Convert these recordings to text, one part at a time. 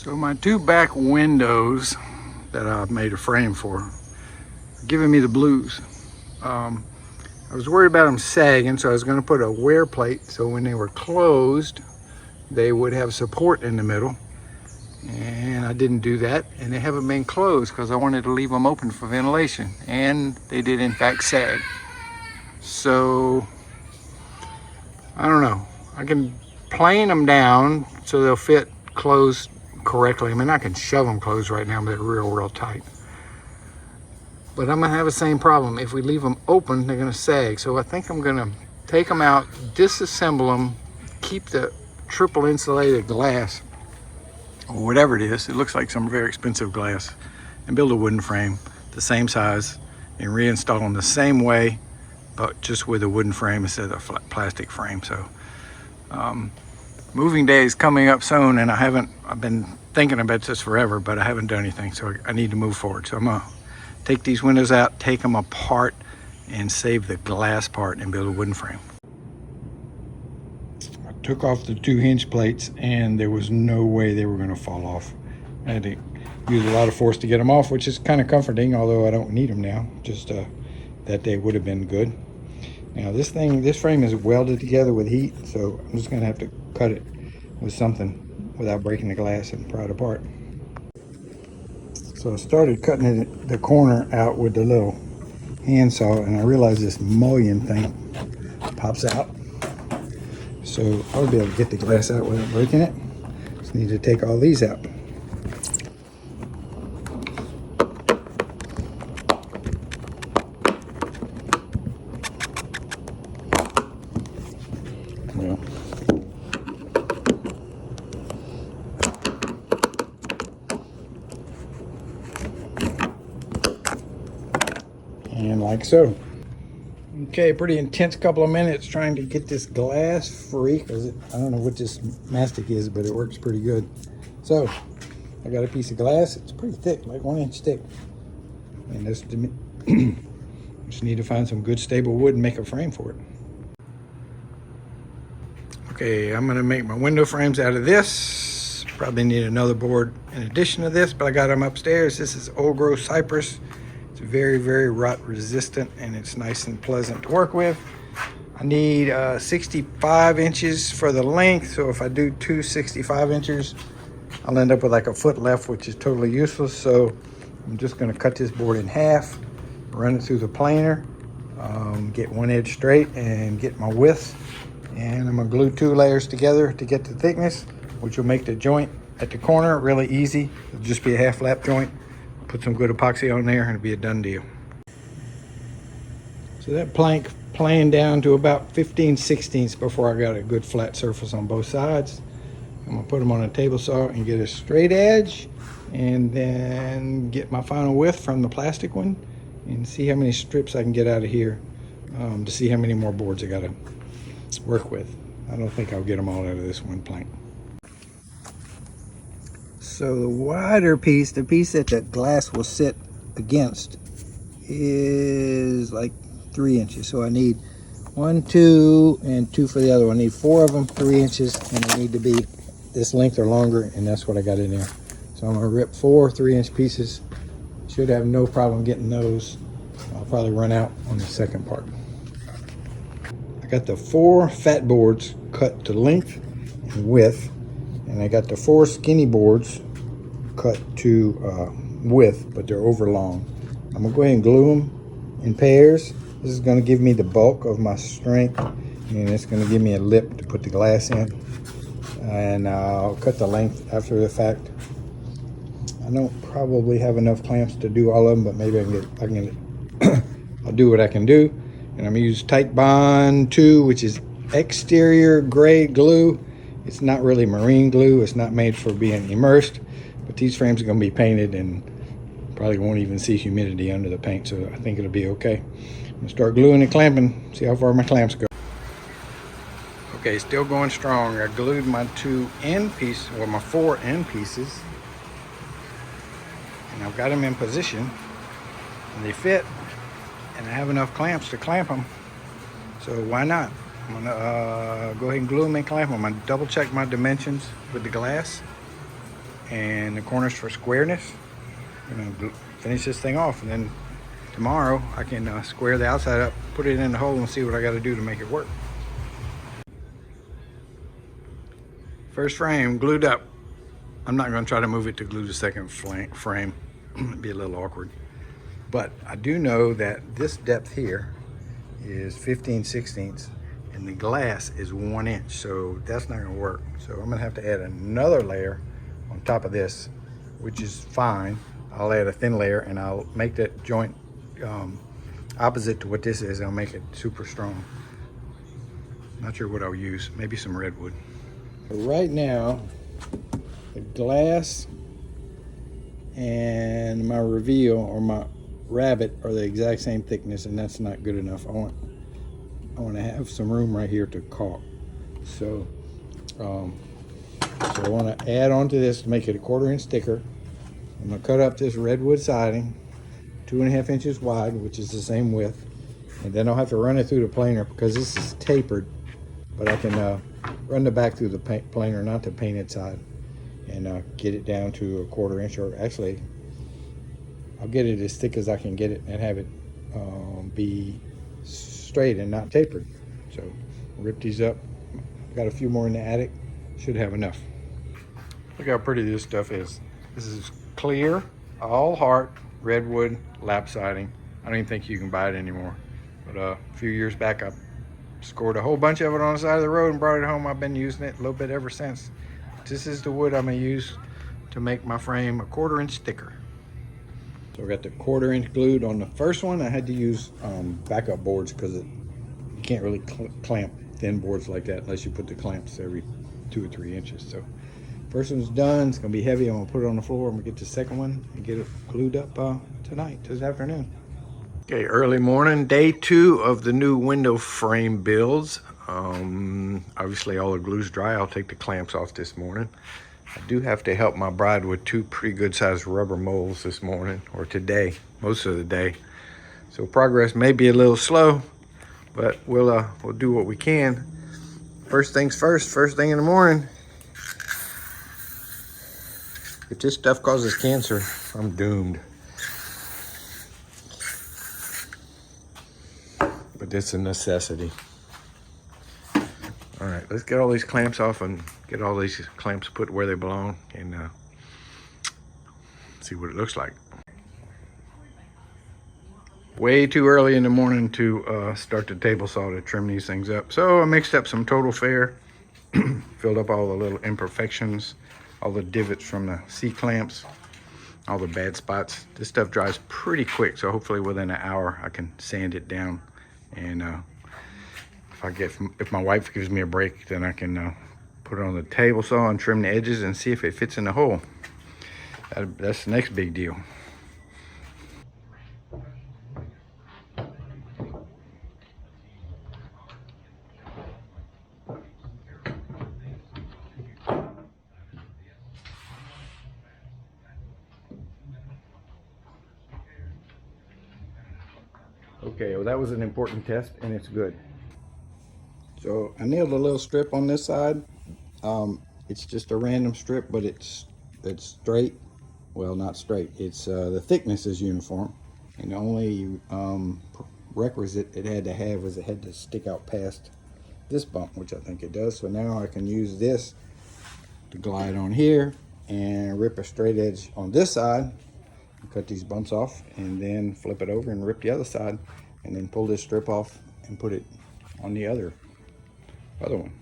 So my two back windows that I've made a frame for are giving me the blues. I was worried about them sagging, so I was going to put a wear plate so when they were closed they would have support in the middle, and I didn't do that, and they haven't been closed because I wanted to leave them open for ventilation, and they did in fact sag. So I don't know, I can plane them down so they'll fit closed correctly. I mean, I can shove them closed right now, but they're real tight. But I'm gonna have the same problem. If we leave them open, they're gonna sag. So I think I'm gonna take them out, disassemble them, keep the triple insulated glass, or whatever it is. It looks like some very expensive glass, and build a wooden frame the same size and reinstall them the same way, but just with a wooden frame instead of a flat plastic frame. So moving day is coming up soon, and I've been thinking about this forever, but I haven't done anything, so I need to move forward. So I'm gonna take these windows out, take them apart, and save the glass part and build a wooden frame. I took off the two hinge plates, and there was no way they were gonna fall off. I had to use a lot of force to get them off, which is kind of comforting, although I don't need them now. Just that day would have been good. Now this frame is welded together with heat, so I'm just gonna have to cut it with something without breaking the glass and pry it apart. So I started cutting the corner out with the little handsaw, and I realized this mullion thing pops out. So I would be able to get the glass out without breaking it. Just need to take all these out. Well, and like so. Okay, pretty intense couple of minutes trying to get this glass free, because I don't know what this mastic is, but it works pretty good. So I got a piece of glass. It's pretty thick, like 1 inch thick, and this just need to find some good stable wood and make a frame for it. Okay, I'm gonna make my window frames out of this. Probably need another board in addition to this, but I got them upstairs. This is old growth cypress. It's very rot resistant, and it's nice and pleasant to work with. I need 65 inches for the length, so if I do two 65 inches, I'll end up with like a foot left, which is totally useless. So I'm just gonna cut this board in half, run it through the planer, get one edge straight and get my width. And I'm gonna glue 2 layers together to get the thickness, which will make the joint at the corner really easy. It'll just be a half lap joint. Put some good epoxy on there and it'll be a done deal. So that plank planed down to about 15/16 before I got a good flat surface on both sides. I'm gonna put them on a table saw and get a straight edge, and then get my final width from the plastic one and see how many strips I can get out of here, to see how many more boards I gotta work with. I don't think I'll get them all out of this one plank. So the wider piece, the piece that the glass will sit against, is like 3 inches. So I need 1, 2, and 2 for the other one. I need 4 of them, 3 inches, and they need to be this length or longer, and that's what I got in there. So I'm gonna rip 4 3-inch pieces. Should have no problem getting those. I'll probably run out on the second part. I got the 4 fat boards cut to length and width, and I got the 4 skinny boards cut to width, but they're over long. I'm gonna go ahead and glue them in pairs. This is gonna give me the bulk of my strength, and it's gonna give me a lip to put the glass in. And I'll cut the length after the fact. I don't probably have enough clamps to do all of them, but maybe I can get I'll do what I can do. And I'm gonna use Tight Bond 2, which is exterior grade glue. It's not really marine glue. It's not made for being immersed, but these frames are gonna be painted and probably won't even see humidity under the paint, so I think it'll be okay. I'm gonna start gluing and clamping, see how far my clamps go. Okay, still going strong. I glued my 2 end pieces, well, my 4 end pieces, and I've got them in position, and they fit, and I have enough clamps to clamp them, so why not? I'm gonna go ahead and glue them and clamp them. I'm gonna double check my dimensions with the glass, and the corners for squareness. I'm gonna finish this thing off, and then tomorrow I can square the outside up, put it in the hole, and see what I got to do to make it work. First frame glued up. I'm not going to try to move it to glue the second frame. It'd be a little awkward. But I do know that this depth here is 15/16 and the glass is 1 inch, so that's not going to work. So I'm going to have to add another layer on top of this, which is fine. I'll add a thin layer and I'll make that joint opposite to what this is. I'll make it super strong. Not sure what I'll use. Maybe some redwood. Right now, the glass and my reveal, or my rabbit, are the exact same thickness, and that's not good enough. I want to have some room right here to caulk. So I want to add on to this to make it a 1/4 inch thicker. I'm going to cut up this redwood siding 2.5 inches wide, which is the same width, and then I'll have to run it through the planer because this is tapered, but I can run the back through the planer, not the painted side, and get it down to a 1/4 inch, or actually I'll get it as thick as I can get it and have it be straight and not tapered. So rip these up. Got a few more in the attic, should have enough. Look how pretty this stuff is. This is clear, all heart redwood lap siding. I don't even think you can buy it anymore, but a few years back I scored a whole bunch of it on the side of the road and brought it home. I've been using it a little bit ever since. This is the wood I'm gonna use to make my frame a 1/4 inch thicker. So I got the 1/4 inch glued on the first one. I had to use backup boards because you can't really clamp thin boards like that unless you put the clamps every 2 or 3 inches. So first one's done. It's gonna be heavy. I'm gonna put it on the floor. I'm gonna get the second one and get it glued up tonight, this afternoon. Okay, early morning, day 2 of the new window frame builds. Obviously all the glue's dry. I'll take the clamps off this morning. I do have to help my bride with 2 pretty good sized rubber molds this morning, or today, most of the day. So progress may be a little slow, but we'll do what we can. First things first thing in the morning. If this stuff causes cancer, I'm doomed. But it's a necessity. All right, let's get all these clamps off and get all these clamps put where they belong, and see what it looks like. Way too early in the morning to start the table saw to trim these things up. So I mixed up some Total Fair, filled up all the little imperfections, all the divots from the C-clamps, all the bad spots. This stuff dries pretty quick, so hopefully within an hour I can sand it down. And if my wife gives me a break, then I can put it on the table saw and trim the edges and see if it fits in the hole. That's the next big deal. Okay, well that was an important test and it's good. So I nailed a little strip on this side. It's just a random strip, but it's straight. Well, not straight. It's the thickness is uniform, and the only requisite it had to have was it had to stick out past this bump, which I think it does. So now I can use this to glide on here and rip a straight edge on this side, cut these bumps off, and then flip it over and rip the other side, and then pull this strip off and put it on the other one.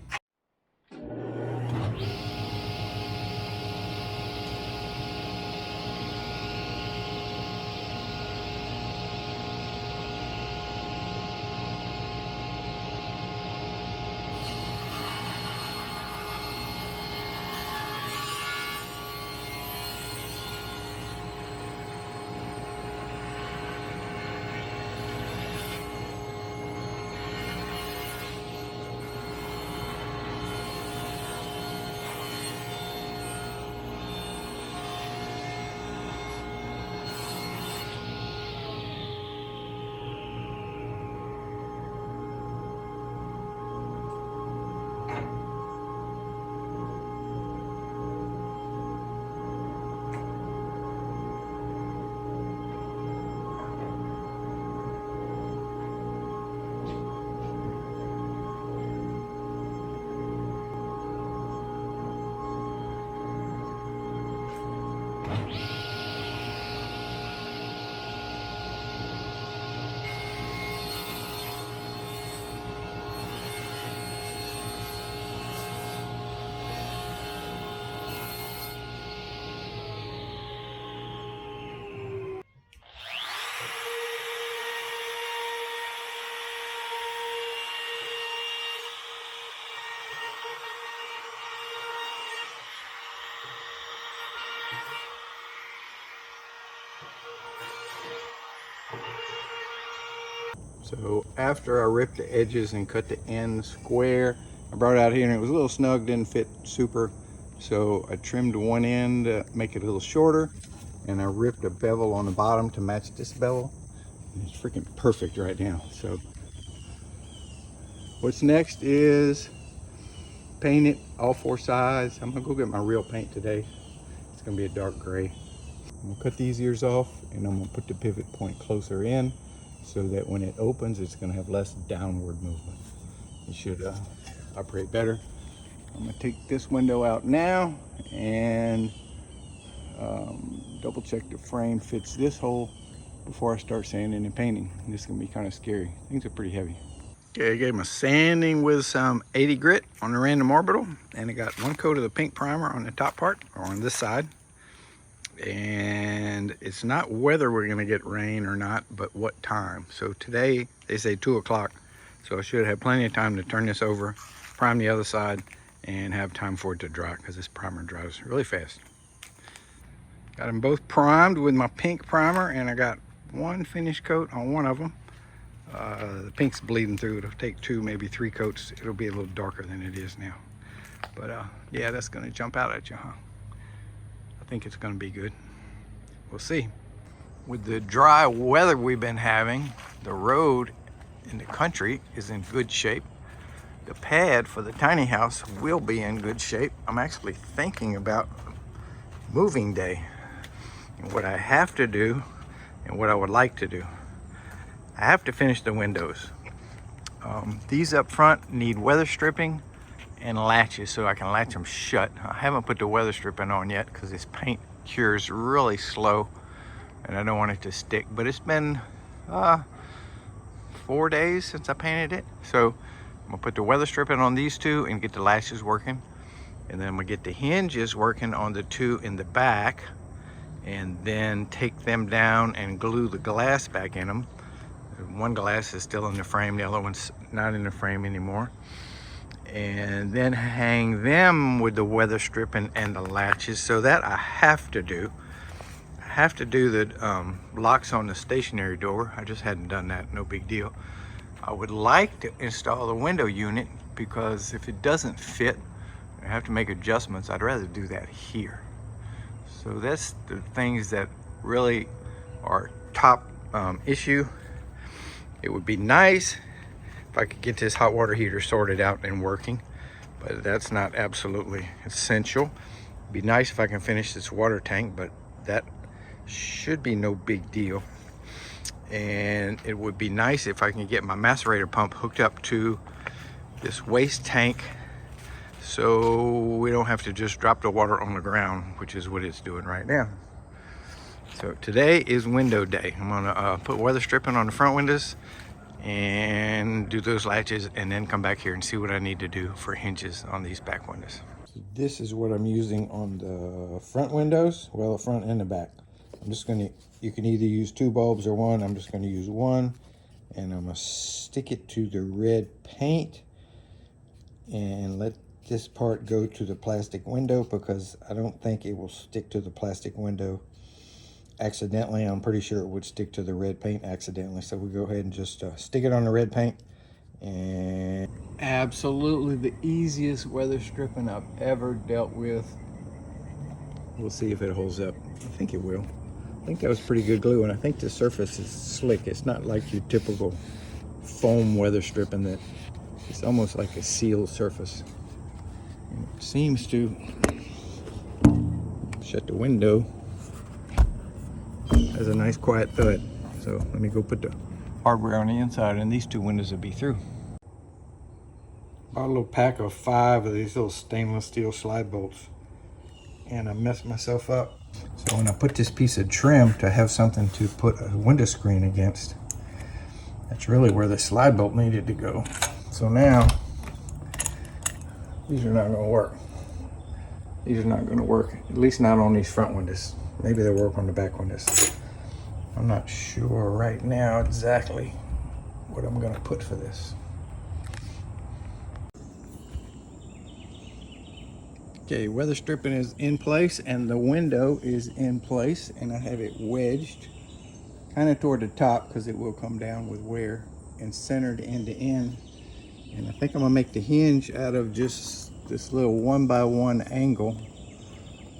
So after I ripped the edges and cut the ends square, I brought it out here and it was a little snug, didn't fit super. So I trimmed one end to make it a little shorter, and I ripped a bevel on the bottom to match this bevel. And it's freaking perfect right now. So what's next is paint it all four sides. I'm gonna go get my real paint today. It's gonna be a dark gray. I'm gonna cut these ears off and I'm gonna put the pivot point closer in so that when it opens, it's gonna have less downward movement. It should operate better. I'm gonna take this window out now and double check the frame fits this hole before I start sanding and painting. This is gonna be kind of scary. Things are pretty heavy. Okay, I gave them a sanding with some 80 grit on the random orbital, and I got one coat of the pink primer on the top part, or on this side. And it's not whether we're gonna get rain or not, but what time. So today, they say 2 o'clock, so I should have plenty of time to turn this over, prime the other side, and have time for it to dry, because this primer dries really fast. Got them both primed with my pink primer, and I got one finish coat on one of them. The pink's bleeding through. It'll take 2, maybe 3 coats. It'll be a little darker than it is now. But yeah, that's gonna jump out at you, huh? I think it's gonna be good. We'll see. With the dry weather we've been having, the road in the country is in good shape. The pad for the tiny house will be in good shape. I'm actually thinking about moving day and what I have to do and what I would like to do. I have to finish the windows. These up front need weather stripping and latches so I can latch them shut. I haven't put the weather stripping on yet because this paint cures really slow and I don't want it to stick, but it's been 4 days since I painted it. So I'm gonna put the weather stripping on these two and get the latches working. And then I'm gonna get the hinges working on the two in the back and then take them down and glue the glass back in them. One glass is still in the frame, the other one's not in the frame anymore. And then hang them with the weather stripping and the latches. So that I have to do. I have to do the locks on the stationary door. I just hadn't done that, no big deal. I would like to install the window unit because if it doesn't fit, I have to make adjustments. I'd rather do that here. So that's the things that really are top issue. It would be nice if I could get this hot water heater sorted out and working, but that's not absolutely essential. It'd be nice if I can finish this water tank, but that should be no big deal. And it would be nice if I can get my macerator pump hooked up to this waste tank so we don't have to just drop the water on the ground, which is what it's doing right now. So today is window day. I'm gonna put weather stripping on the front windows and do those latches and then come back here and see what I need to do for hinges on these back windows. So this is what I'm using on the front windows, well, the front and the back. I'm just gonna, you can either use 2 bulbs or 1. I'm just gonna use 1, and I'm gonna stick it to the red paint and let this part go to the plastic window because I don't think it will stick to the plastic window accidentally. I'm pretty sure it would stick to the red paint accidentally. So we go ahead and just stick it on the red paint. And absolutely the easiest weather stripping I've ever dealt with. We'll see if it holds up. I think it will. I think that was pretty good glue, and I think the surface is slick. It's not like your typical foam weather stripping that it's almost like a sealed surface. And it seems to shut the window. Has a nice quiet thud. So let me go put the hardware on the inside and these 2 windows will be through. Bought a little pack of 5 of these little stainless steel slide bolts and I messed myself up. So when I put this piece of trim to have something to put a window screen against, that's really where the slide bolt needed to go. So now these are not going to work. These are not going to work, at least not on these front windows. Maybe they'll work on the back windows. I'm not sure right now exactly what I'm going to put for this. Okay, weather stripping is in place and the window is in place, and I have it wedged kind of toward the top because it will come down with wear. and centered end to end. And I think I'm gonna make the hinge out of just this little 1x1 angle.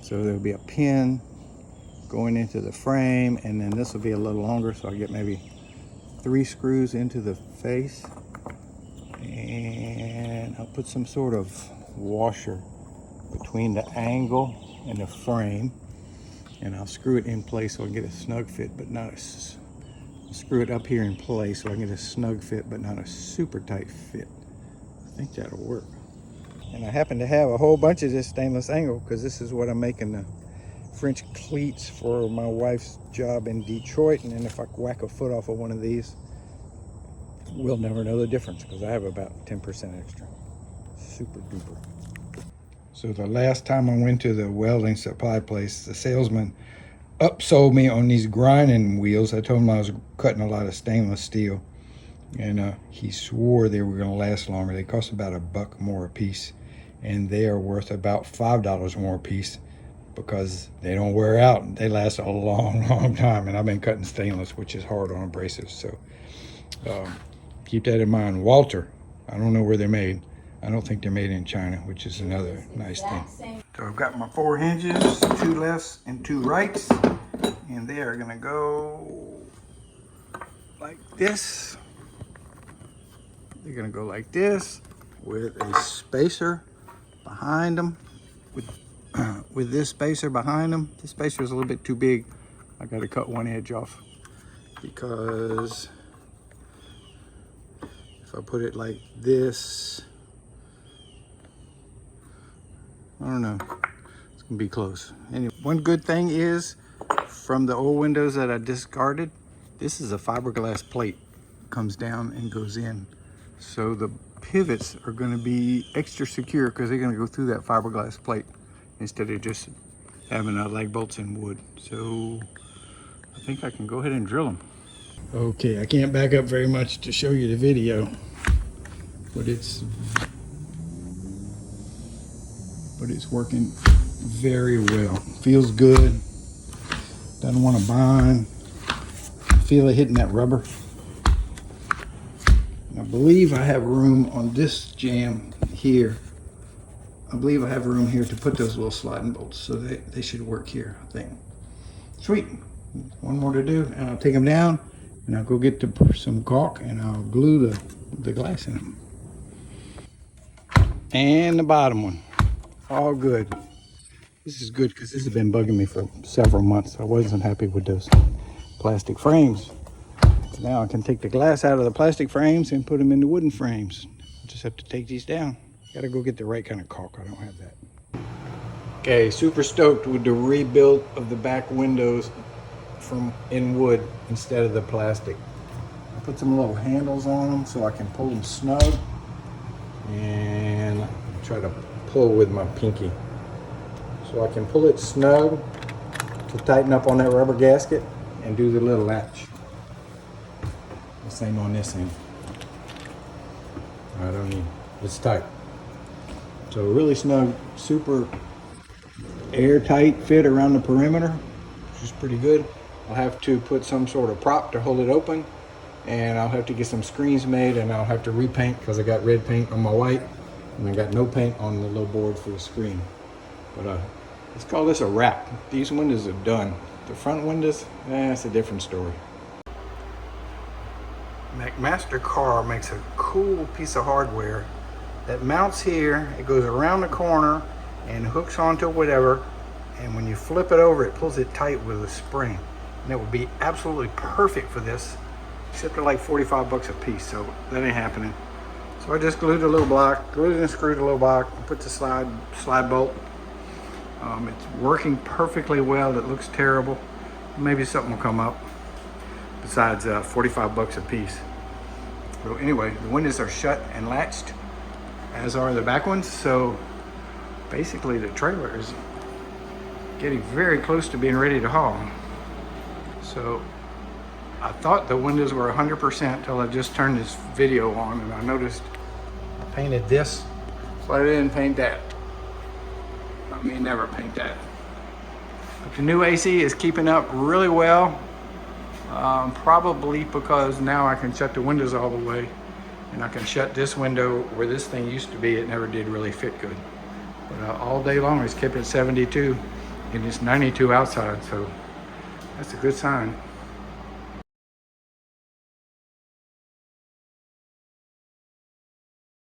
So there'll be a pin going into the frame, and then this will be a little longer, so I get maybe 3 screws into the face. And I'll put some sort of washer between the angle and the frame, and I'll screw it in place so I get a snug fit, but not a screw it up here in place so I can get a snug fit, but not a super tight fit. I think that'll work. And I happen to have a whole bunch of this stainless angle because this is what I'm making the French cleats for my wife's job in Detroit. And then if I whack a foot off of one of these, we'll never know the difference because I have about 10% extra. Super duper. So the last time I went to the welding supply place, the salesman upsold me on these grinding wheels. I told him I was cutting a lot of stainless steel, and he swore they were going to last longer. They cost about $1 more a piece, and they are worth about $5 more a piece because they don't wear out. They last a long time, and I've been cutting stainless, which is hard on abrasives. So keep that in mind. Walter, I don't know where they're made. I don't think they're made in China, which is another nice thing. So I've got my 4 hinges, 2 lefts and 2 rights, and they are gonna go like this. They're gonna go like this with a spacer behind them, with this spacer behind them. This spacer is a little bit too big. I gotta cut one edge off because if I put it like this, I don't know, it's gonna be close. Anyway, one good thing is from the old windows that I discarded, this is a fiberglass plate. Comes down and goes in. So the pivots are gonna be extra secure because they're gonna go through that fiberglass plate instead of just having lag bolts in wood. So I think I can go ahead and drill them. Okay, I can't back up very much to show you the video, but it's working very well. Feels good. Doesn't want to bind. Feel it hitting that rubber. I believe I have room on this jam here. I believe I have room here to put those little sliding bolts, so they should work here, I think. Sweet. One more to do, and I'll take them down, and I'll go get some caulk, and I'll glue the glass in them. And the bottom one. All good. This is good because this has been bugging me for several months. I wasn't happy with those plastic frames. So now I can take the glass out of the plastic frames and put them in the wooden frames. I just have to take these down. Gotta go get the right kind of caulk. I don't have that. Okay, super stoked with the rebuild of the back windows in wood instead of the plastic. I put some little handles on them so I can pull them snug, and try to pull with my pinky so I can pull it snug to tighten up on that rubber gasket and do the little latch. The same on this end. I don't need, it's tight. So really snug, super airtight fit around the perimeter, which is pretty good. I'll have to put some sort of prop to hold it open, and I'll have to get some screens made, and I'll have to repaint because I got red paint on my white and I got no paint on the little board for the screen. But let's call this a wrap. These windows are done. The front windows, it's a different story. McMaster Car makes a cool piece of hardware that mounts here. It goes around the corner and hooks onto whatever, and when you flip it over, it pulls it tight with a spring. And it would be absolutely perfect for this, except they're like 45 bucks a piece, so that ain't happening. So I just glued a little block, glued and screwed a little block, and put the slide bolt. It's working perfectly well. It looks terrible. Maybe something will come up besides 45 bucks a piece. So anyway, the windows are shut and latched, as are the back ones. So basically the trailer is getting very close to being ready to haul. So I thought the windows were 100% until I just turned this video on, and I noticed I painted this, but I didn't paint that. I mean, never paint that. But the new AC is keeping up really well. Probably because now I can shut the windows all the way, and I can shut this window where this thing used to be. It never did really fit good. But all day long it's kept at 72, and it's 92 outside, so that's a good sign.